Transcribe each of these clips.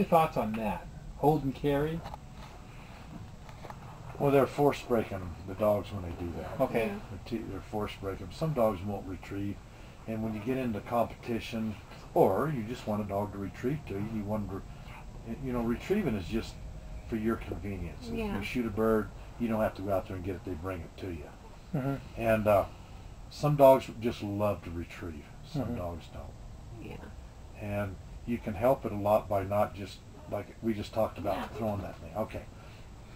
your thoughts on that? Hold and carry? Well, they're force breaking them, the dogs, when they do that. Okay. They're force breaking. Some dogs won't retrieve, and when you get into competition, or you just want a dog to retrieve to you, you wonder, retrieving is just for your convenience. If you shoot a bird, you don't have to go out there and get it; they bring it to you. Mm-hmm. And some dogs just love to retrieve. Some Mm-hmm. dogs don't. Yeah. And you can help it a lot by not just, like we just talked about, throwing that thing. Okay.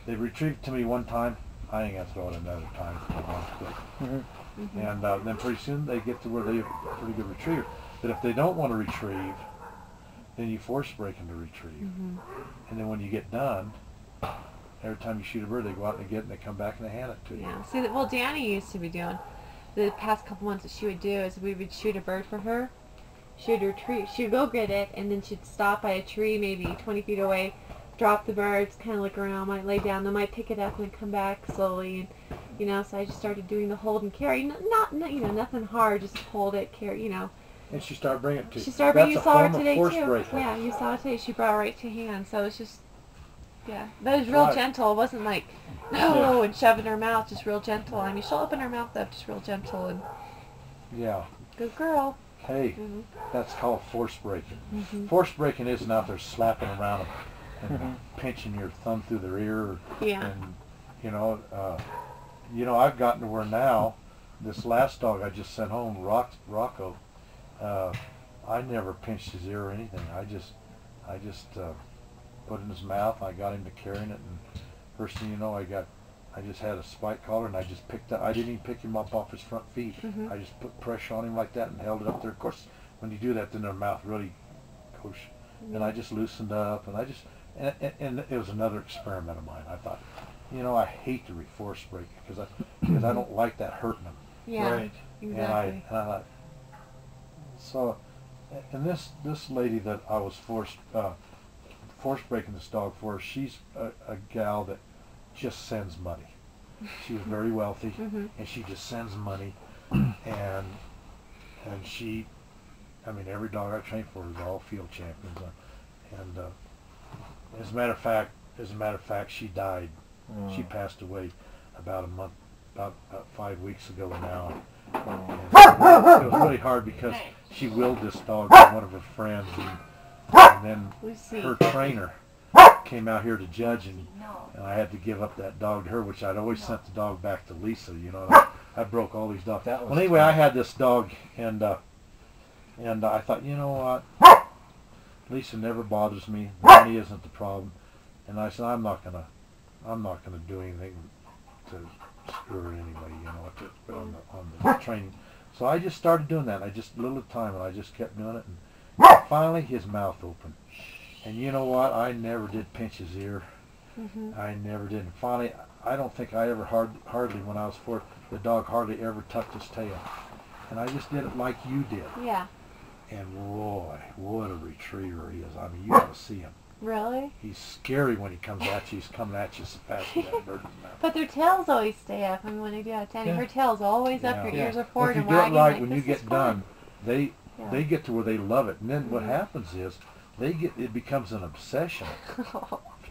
They retrieved to me one time, I ain't gonna throw it another time. Mm-hmm. Mm-hmm. And then pretty soon they get to where they're a pretty good retriever. But if they don't want to retrieve, then you force break them to retrieve. Mm-hmm. And then when you get done, every time you shoot a bird, they go out and they get it and they come back and they hand it to you. Yeah. See, well, Danny used to be doing, the past couple months that she would do is we would shoot a bird for her. She would retrieve, she would go get it, and then she'd stop by a tree maybe 20 feet away, drop the birds, kind of look around, might lay down, they might pick it up and come back slowly, and so I just started doing the hold and carry, not nothing hard, just hold it, carry, And she started bringing it to you. She started bringing, you saw her today force too. breaking. Yeah, you saw it today. She brought it right to hand, so it's just, yeah, but it was real gentle. It wasn't like, no, and shove in her mouth, just real gentle. I mean, she'll open her mouth up, just real gentle, and good girl. Hey, that's called force breaking. Mm-hmm. Force breaking isn't out there slapping around them and pinching your thumb through their ear. And, I've gotten to where now, this last dog I just sent home, Rocco, I never pinched his ear or anything. I just put it in his mouth. I got him to carrying it, and first thing you know, I just had a spike collar, and I just picked up. I didn't even pick him up off his front feet. I just put pressure on him like that and held it up there. Of course, when you do that, then their mouth really goes. And I just loosened up, and it was another experiment of mine. I thought, I hate to force break because I don't like that hurting them. Yeah, right. Exactly. And I thought, so, and this lady that I was force breaking this dog for, she's a gal that just sends money. She was very wealthy, and she just sends money, and she, every dog I trained for is all field champions, and as a matter of fact, she died. She passed away about 5 weeks ago now. And it was really hard because she willed this dog to one of her friends, and then her trainer came out here to judge, and I had to give up that dog to her, which I'd always sent the dog back to Lisa. I broke all these dogs. Well, anyway, I had this dog, and I thought, you know what, Lisa never bothers me. Money isn't the problem, and I said, I'm not gonna do anything to screw her anyway, on the training. So I just started doing that. I just, a little at a time, and I just kept doing it, and finally his mouth opened. And you know what? I never did pinch his ear. I never did. And finally, I don't think I ever hardly when I was 4, the dog hardly ever tucked his tail. And I just did it like you did. Yeah. And boy, what a retriever he is. You ought to see him. Really? He's scary when he comes at you. He's coming at you so fast with that bird in his mouth. But their tails always stay up. When I do that, Danny, her tail's always up. Her ears are forward and wagging. If you do it right, like, when you get done, they get to where they love it. And then what happens is it becomes an obsession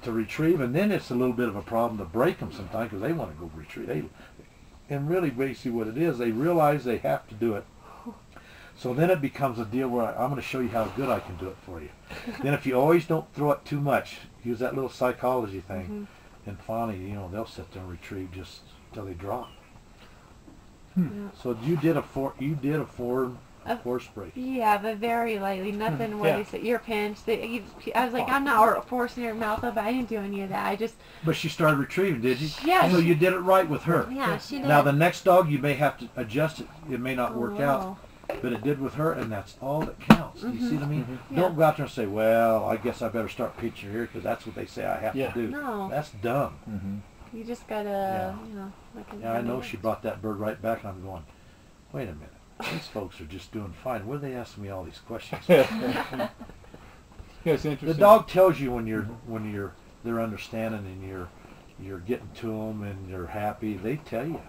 to retrieve, and then it's a little bit of a problem to break them sometimes because they want to go retrieve. And really, basically what it is, they realize they have to do it. So then it becomes a deal where I'm going to show you how good I can do it for you. Then if you always don't throw it too much, use that little psychology thing, and finally, they'll sit there and retrieve just till they drop. So you did a force break. Yeah, but very lightly. Nothing where they say you're pinched. I was like, I'm not forcing her mouth up. I didn't do any of that. I just. But she started retrieving, did you? Yeah. So you did it right with her. Yeah, she did. Now the next dog, you may have to adjust it. It may not work out. But it did with her, and that's all that counts. You see what I mean? Don't go out there and say, well, I guess I better start pinching here because that's what they say I have to do. No. That's dumb. You just gotta, I know she brought that bird right back, and I'm going, wait a minute. These folks are just doing fine. What are they asking me all these questions for? Yeah, it's interesting. The dog tells you when they're understanding and you're getting to them and you're happy. They tell you.